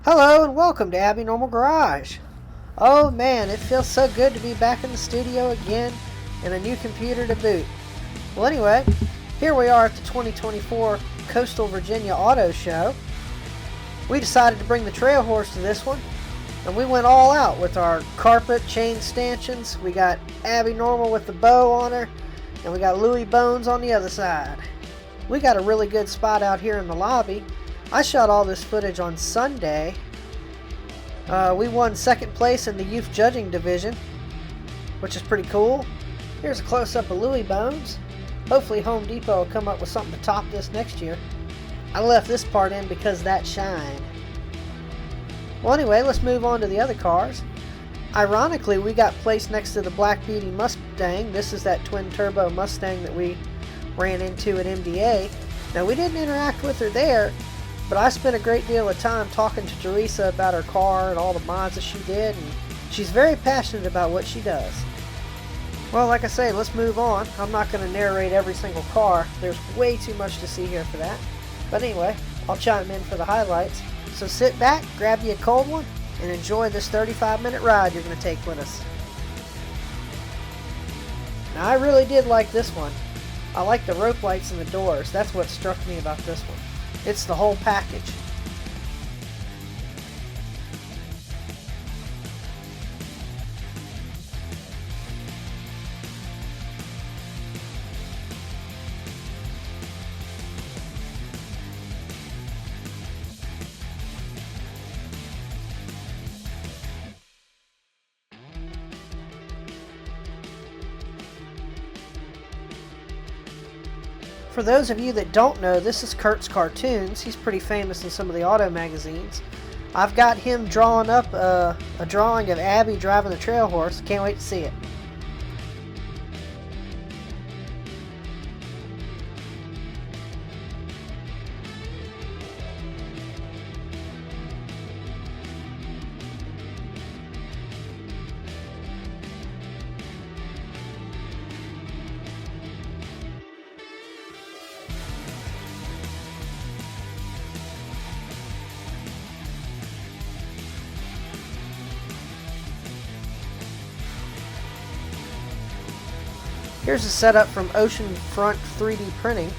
Hello and welcome to Abby Normal Garage. Oh man, it feels so good to be back in the studio again and a new computer to boot. Well anyway, here we are at the 2024 Coastal Virginia Auto Show. We decided to bring the trail horse to this one, and we went all out with our carpet chain stanchions. We got Abby Normal with the bow on her, and we got Louie Bones on the other side. We got a really good spot out here in the lobby. I shot all this footage on Sunday. We won second place in the youth judging division, which is pretty cool. Here's a close-up of Louie Bones. Hopefully Home Depot will come up with something to top this next year. I left this part in because of that shine. Well anyway, let's move on to the other cars. Ironically, we got placed next to the Black Beauty Mustang. This is that twin-turbo Mustang that we ran into at MDA. Now we didn't interact with her there, but I spent a great deal of time talking to Teresa about her car and all the mods that she did, and she's very passionate about what she does. Well, like I say, let's move on. I'm not going to narrate every single car. There's way too much to see here for that. But anyway, I'll chime in for the highlights. So sit back, grab you a cold one, and enjoy this 35-minute ride you're going to take with us. Now, I really did like this one. I like the rope lights and the doors. That's what struck me about this one. It's the whole package. For those of you that don't know, this is Kurt's Cartoons. He's pretty famous in some of the auto magazines. I've got him drawing up a drawing of Abby driving the trail horse. Can't wait to see it. Here's a setup from Oceanfront 3D Printing.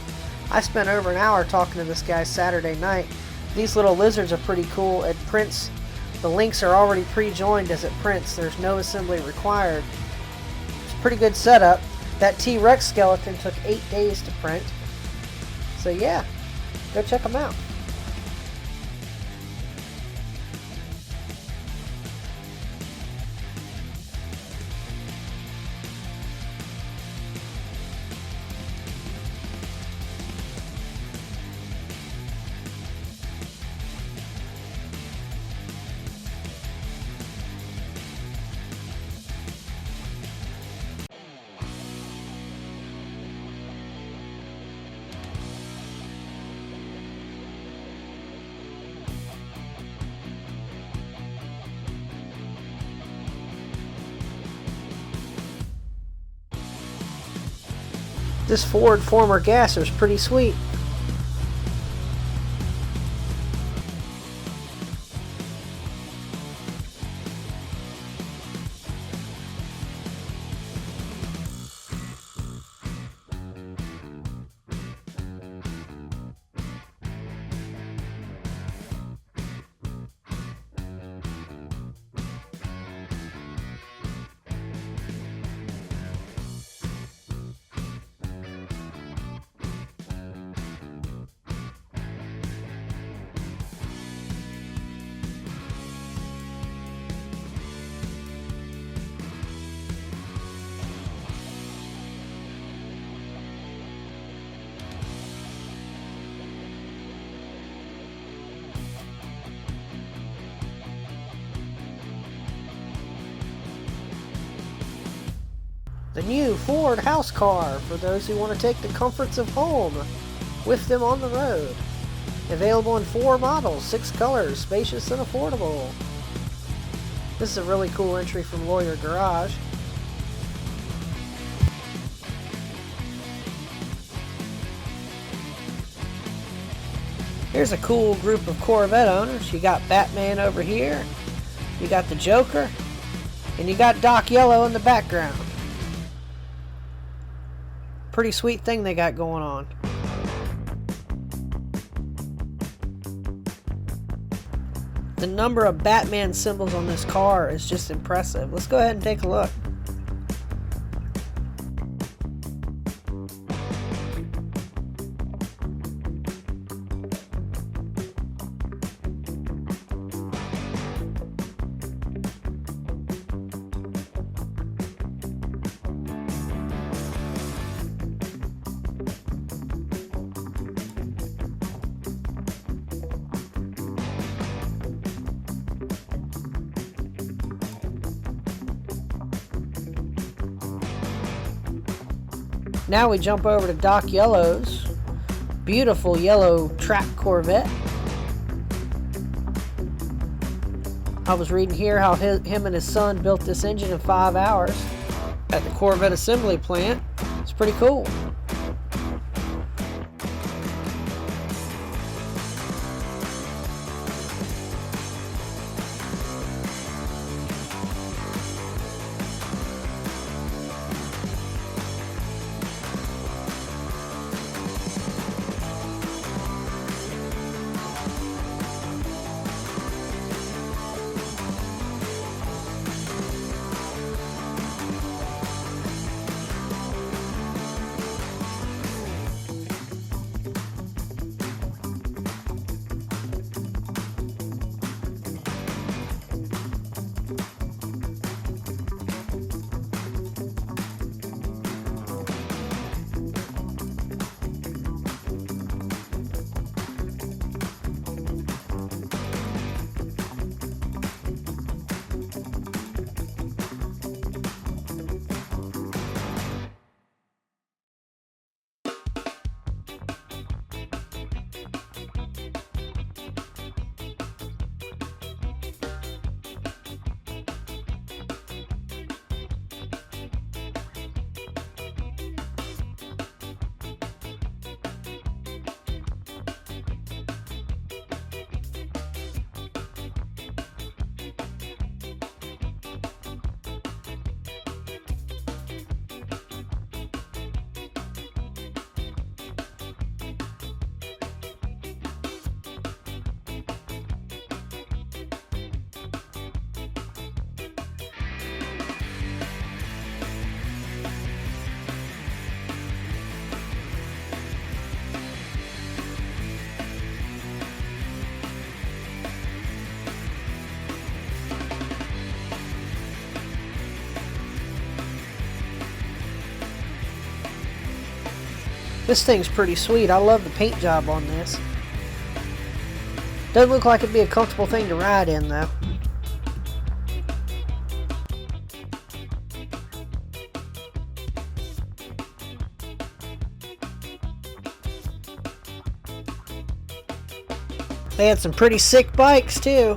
I spent over an hour talking to this guy Saturday night. These little lizards are pretty cool. It prints, the links are already pre-joined as it prints. There's no assembly required. It's a pretty good setup. That T-Rex skeleton took 8 days to print. So yeah, go check them out. This Ford former gasser is pretty sweet. The new Ford house car for those who want to take the comforts of home with them on the road. Available in 4 models, 6 colors, spacious and affordable. This is a really cool entry from Lawyer Garage. Here's a cool group of Corvette owners. You got Batman over here, you got the Joker, and you got Doc Yellow in the background. Pretty sweet thing they got going on. The number of Batman symbols on this car is just impressive. Let's go ahead and take a look. Now we jump over to Doc Yellow's beautiful yellow track Corvette. I was reading here how him and his son built this engine in 5 hours at the Corvette assembly plant. It's pretty cool. This thing's pretty sweet. I love the paint job on this. Doesn't look like it'd be a comfortable thing to ride in though. They had some pretty sick bikes too.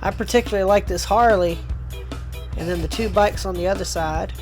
I particularly like this Harley, and then the two bikes on the other side.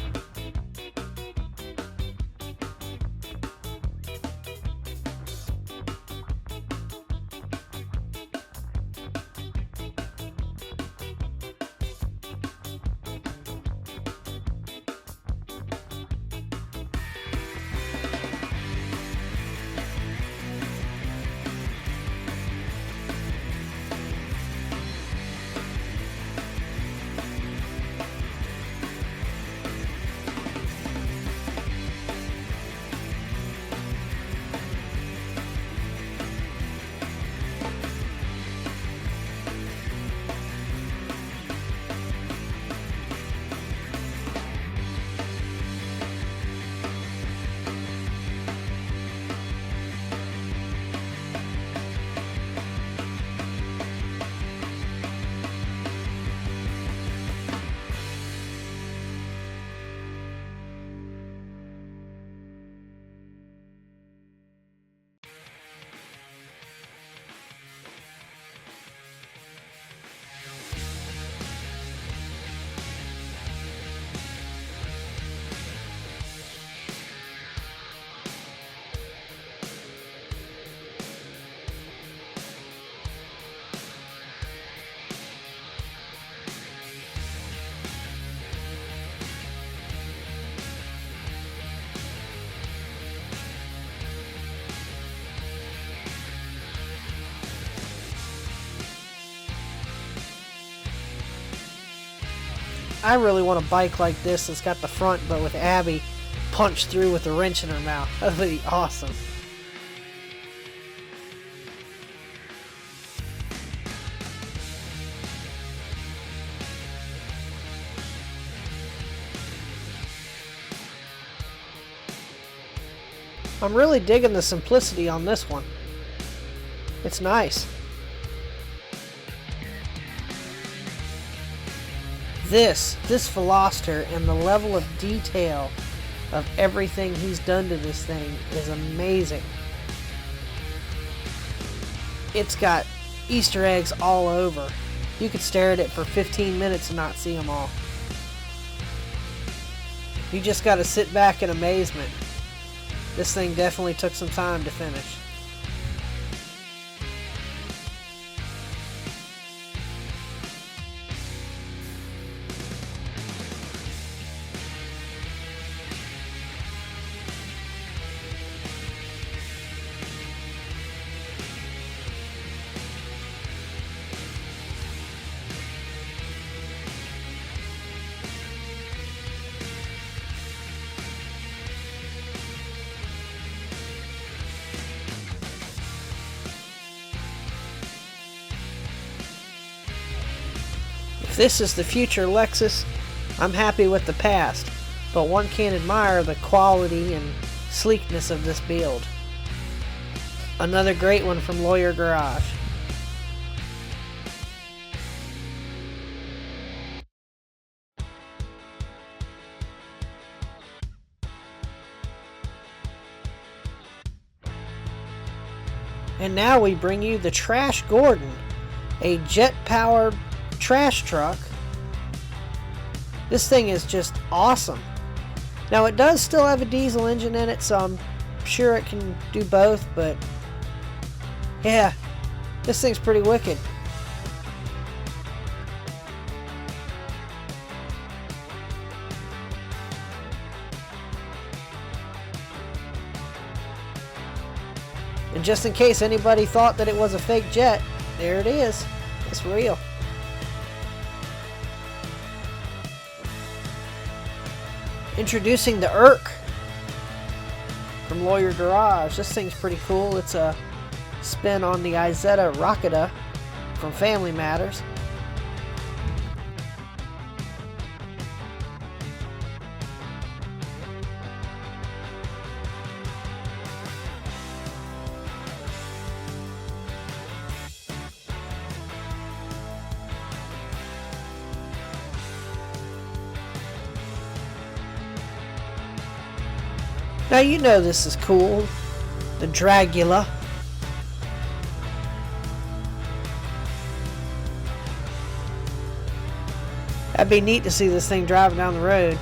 I really want a bike like this that's got the front, but with Abby punched through with a wrench in her mouth. That would be awesome. I'm really digging the simplicity on this one. It's nice. This Veloster and the level of detail of everything he's done to this thing is amazing. It's got Easter eggs all over. You could stare at it for 15 minutes and not see them all. You just got to sit back in amazement. This thing definitely took some time to finish. If this is the future Lexus, I'm happy with the past, but one can't admire the quality and sleekness of this build. Another great one from Lawyer Garage. And now we bring you the Trash Gordon, a jet-powered trash truck. This thing is just awesome. Now it does still have a diesel engine in it, so I'm sure it can do both, but yeah, this thing's pretty wicked. And just in case anybody thought that it was a fake jet, there it is. It's real. Introducing the Irk from Lawyer Garage. This thing's pretty cool. It's a spin on the Izetta Rocketa from Family Matters. Now you know this is cool, the Dragula. That'd be neat to see this thing driving down the road.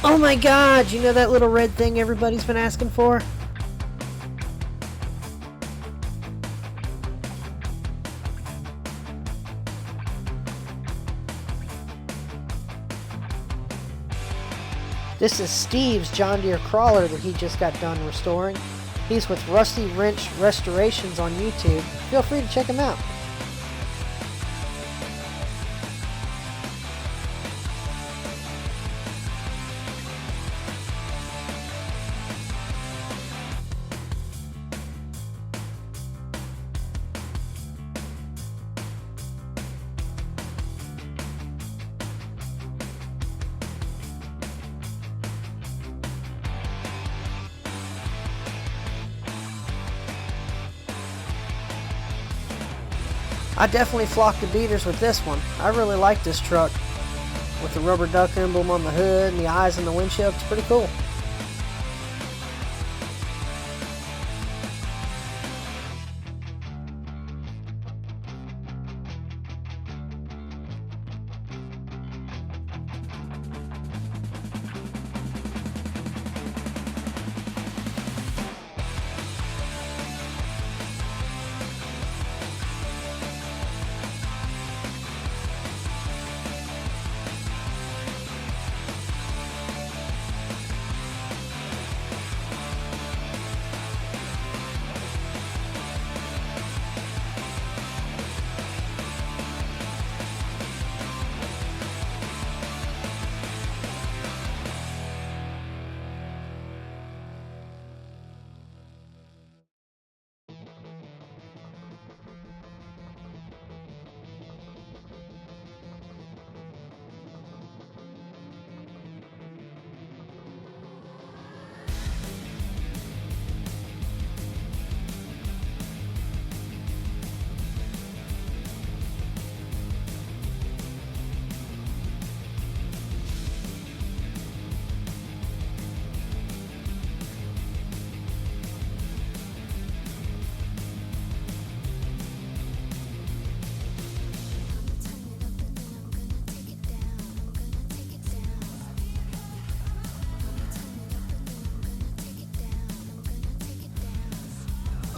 Oh my god, you know that little red thing everybody's been asking for? This is Steve's John Deere crawler that he just got done restoring. He's with Rusty Wrench Restorations on YouTube. Feel free to check him out. I definitely flocked the beaters with this one. I really like this truck with the rubber duck emblem on the hood and the eyes in the windshield. It's pretty cool.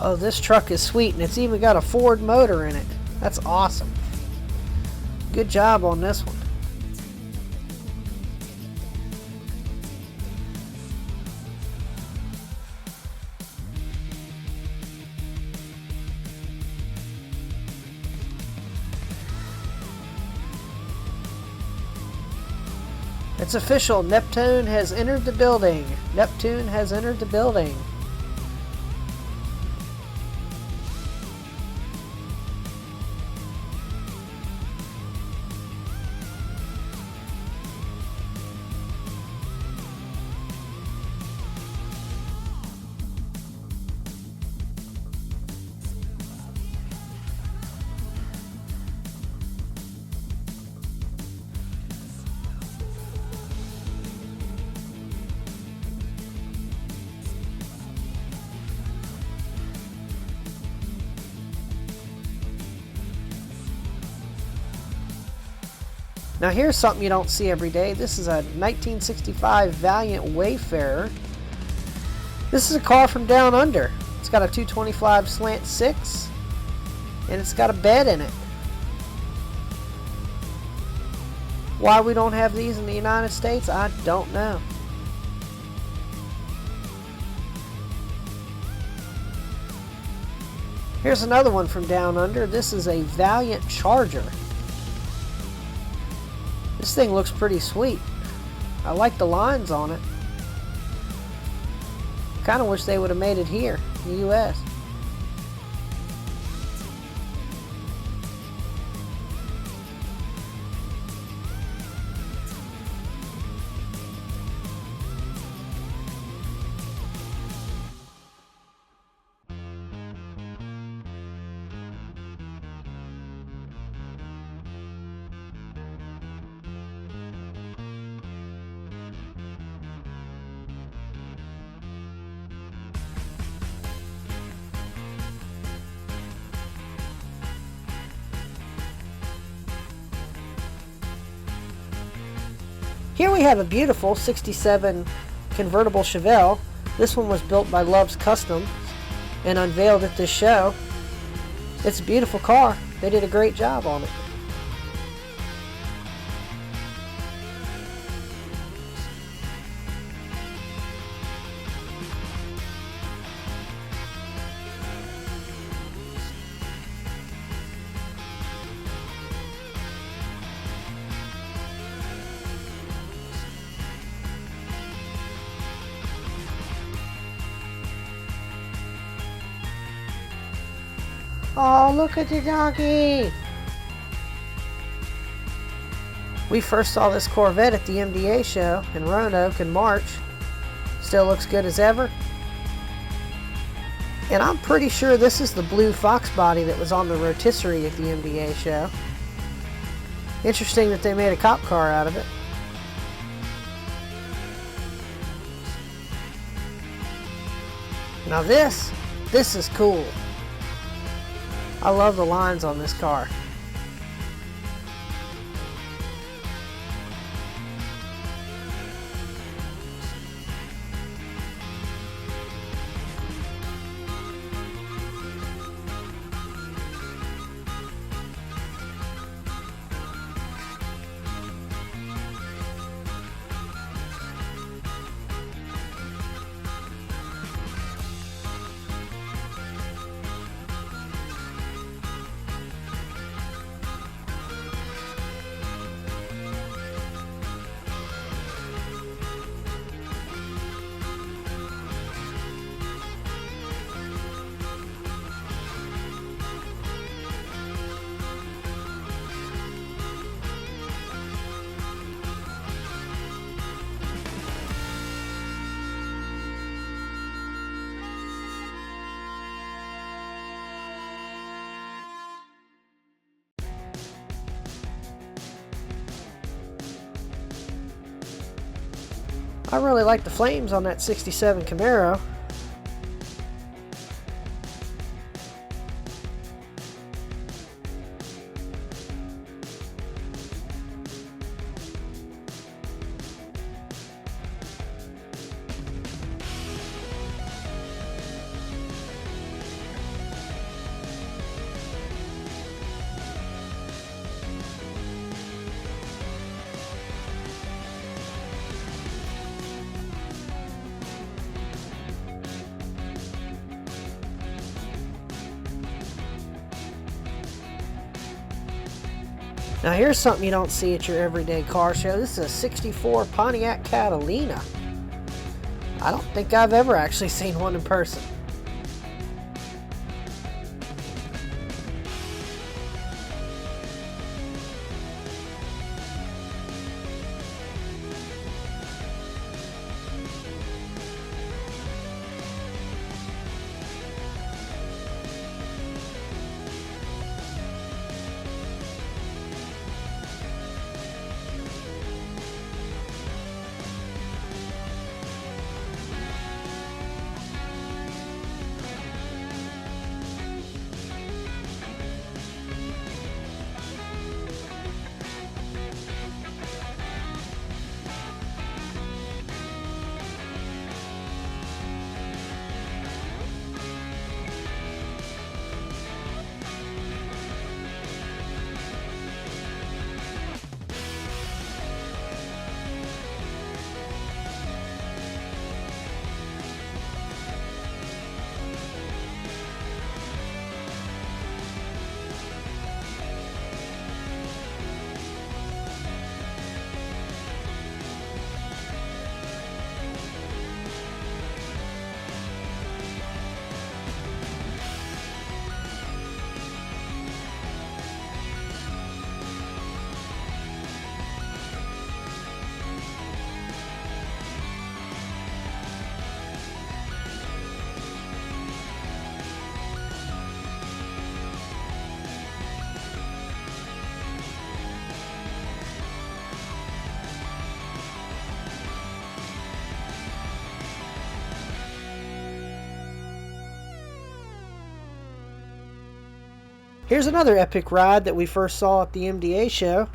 Oh, this truck is sweet, and it's even got a Ford motor in it. That's awesome. Good job on this one. It's official. Neptune has entered the building. Neptune has entered the building. Now here's something you don't see every day. This is a 1965 Valiant Wayfarer. This is a car from down under. It's got a 225 slant 6 and it's got a bed in it. Why we don't have these in the United States, I don't know. Here's another one from down under. This is a Valiant Charger. This thing looks pretty sweet. I like the lines on it. Kind of wish they would have made it here in the US. Here we have a beautiful 67 convertible Chevelle. This one was built by Love's Custom and unveiled at this show. It's a beautiful car. They did a great job on it. Oh, look at the doggy! We first saw this Corvette at the MDA show in Roanoke in March. Still looks good as ever. And I'm pretty sure this is the blue fox body that was on the rotisserie at the MDA show. Interesting that they made a cop car out of it. Now this is cool. I love the lines on this car. I really like the flames on that 67 Camaro. Now here's something you don't see at your everyday car show. This is a 64 Pontiac Catalina. I don't think I've ever actually seen one in person. Here's another epic ride that we first saw at the MDA show.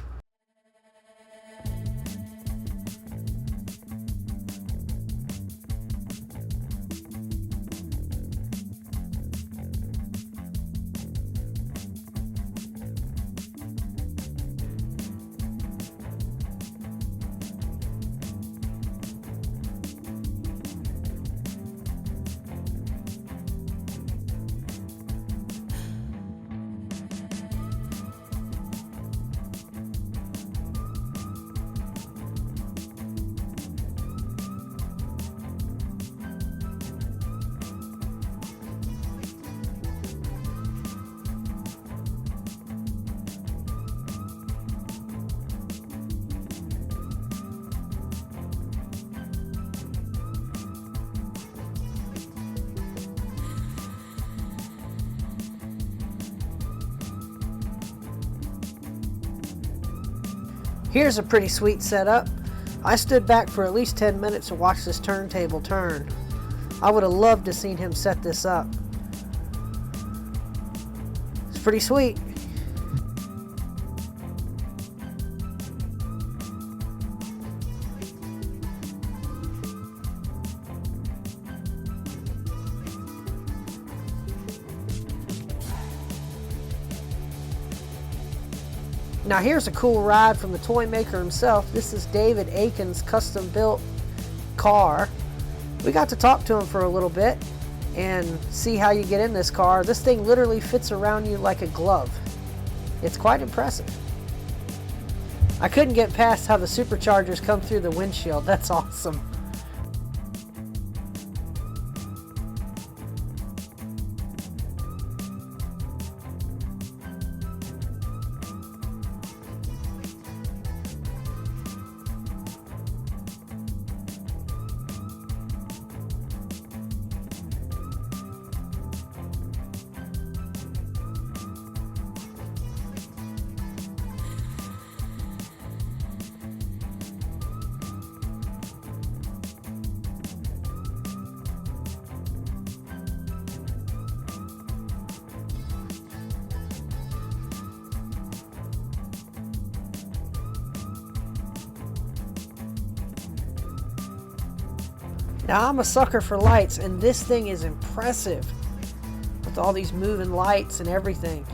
Here's a pretty sweet setup. I stood back for at least 10 minutes to watch this turntable turn. I would have loved to seen him set this up. It's pretty sweet. Now here's a cool ride from the toy maker himself. This is David Aiken's custom built car. We got to talk to him for a little bit and see how you get in this car. This thing literally fits around you like a glove. It's quite impressive. I couldn't get past how the superchargers come through the windshield. That's awesome. Now I'm a sucker for lights, and this thing is impressive with all these moving lights and everything.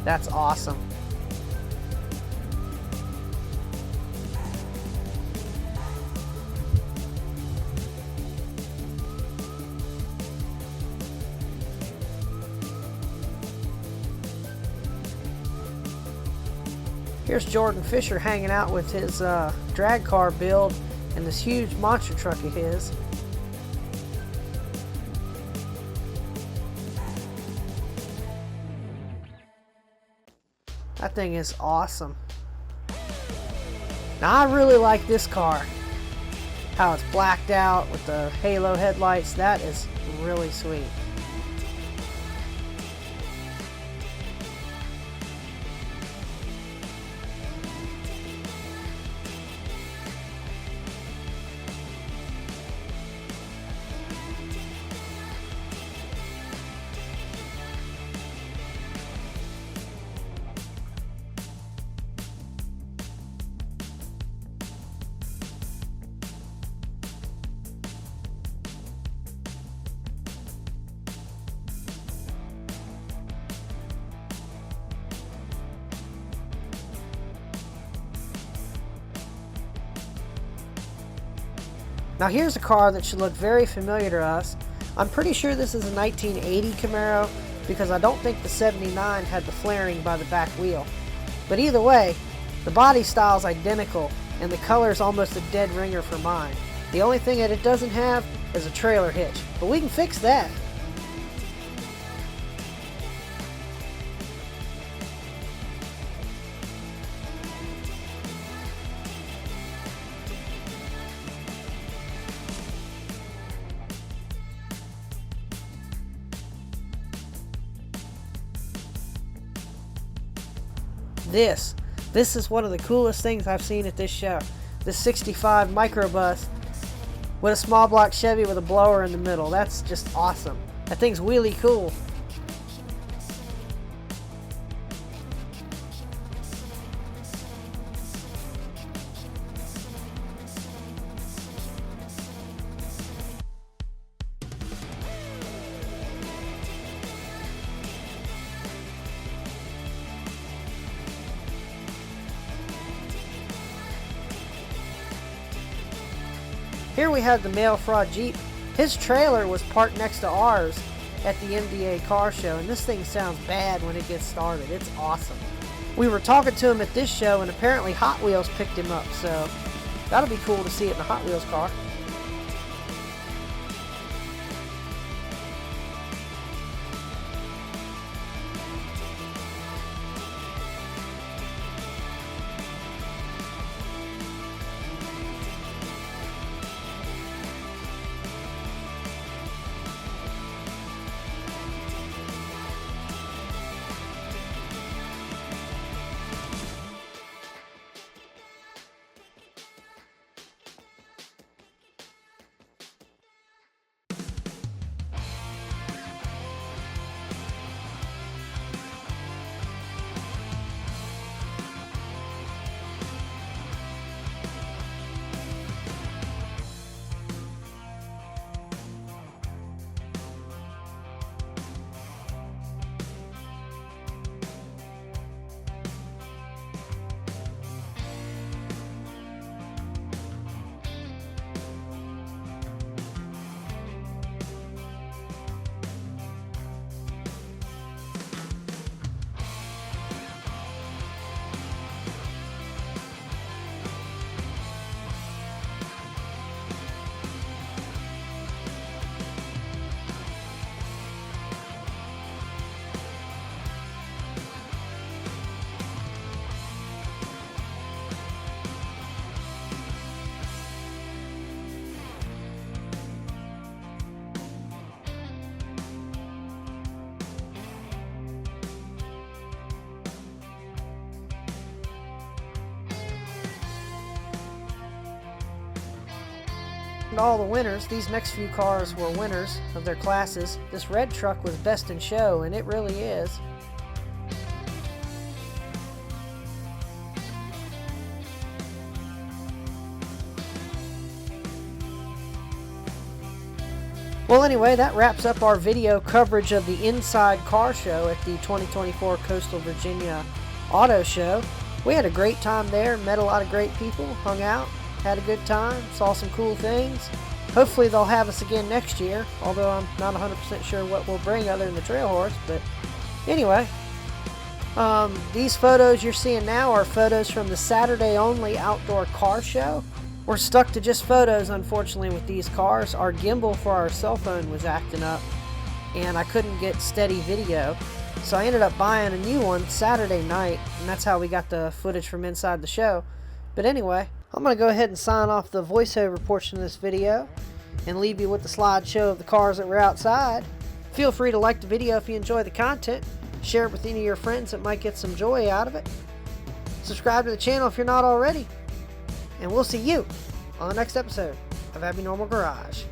That's awesome. Here's Jordan Fisher hanging out with his drag car build and this huge monster truck of his. That thing is awesome. Now I really like this car. How it's blacked out with the halo headlights. That is really sweet. Now here's a car that should look very familiar to us. I'm pretty sure this is a 1980 Camaro because I don't think the 79 had the flaring by the back wheel. But either way, the body style is identical and the color is almost a dead ringer for mine. The only thing that it doesn't have is a trailer hitch, but we can fix that. This is one of the coolest things I've seen at this show. This 65 microbus with a small block Chevy with a blower in the middle. That's just awesome. That thing's really cool. Here we have the Mail Fraud Jeep. His trailer was parked next to ours at the MDA car show, and this thing sounds bad when it gets started. It's awesome. We were talking to him at this show, and apparently Hot Wheels picked him up, so that'll be cool to see it in a Hot Wheels car. to all the winners. These next few cars were winners of their classes. This red truck was best in show, and it really is. Well, anyway, that wraps up our video coverage of the Inside Car Show at the 2024 Coastal Virginia Auto Show. We had a great time there, met a lot of great people, hung out, had a good time, saw some cool things. Hopefully they'll have us again next year, although I'm not 100% sure what we'll bring other than the trail horse. But anyway, these photos you're seeing now are photos from the Saturday only outdoor car show. We're stuck to just photos, unfortunately, with these cars. Our gimbal for our cell phone was acting up, and I couldn't get steady video. So I ended up buying a new one Saturday night, and that's how we got the footage from inside the show. But anyway, I'm going to go ahead and sign off the voiceover portion of this video and leave you with the slideshow of the cars that were outside. Feel free to like the video if you enjoy the content. Share it with any of your friends that might get some joy out of it. Subscribe to the channel if you're not already. And we'll see you on the next episode of Abnormal Garage.